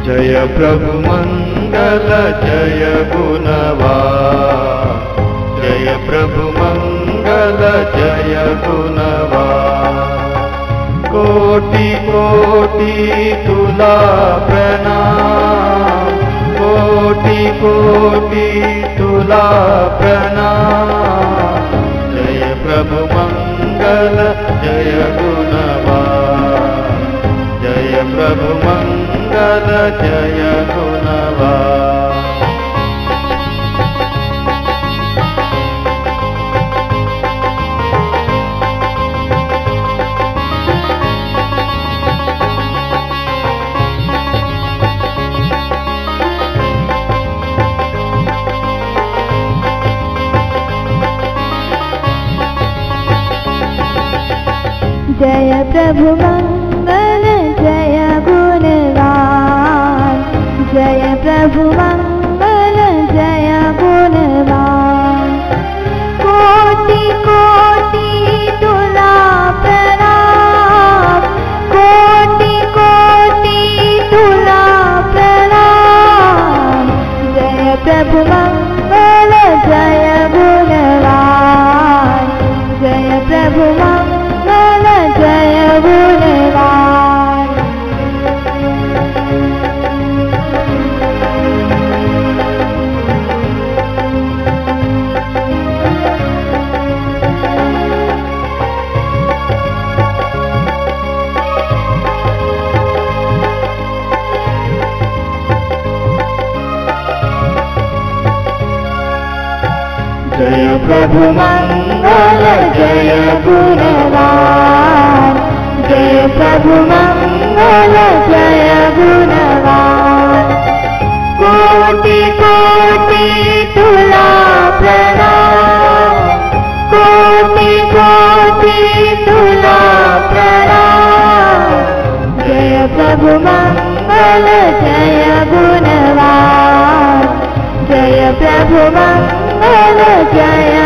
जय प्रभु मंगल जय गुणवान, जय प्रभु मंगल जय गुणवान। कोटि कोटि तुला प्रणाम, कोटि कोटि तुला प्रणाम। जय प्रभु मंगल जय गुणवान, जय प्रभु मंगल जय गुणवान। जय प्रभु मंगल जय गुणवान, जय प्रभु मंगल जय गुणवान। कोटि कोटि तुला प्रणाम, कोटि कोटि तुला प्रणाम। जय प्रभु मंगल जय गुणवान, जय प्रभु मंगल जय गुणवान। जय प्रभु मंगल जय गुणवान, जय प्रभु मंगल जय गुणवान। कोटि कोटि तुला प्रणाम, कोटि कोटि तुला प्रणाम। जय प्रभु मंगल जय गुणवान, जय प्रभु मंगल जय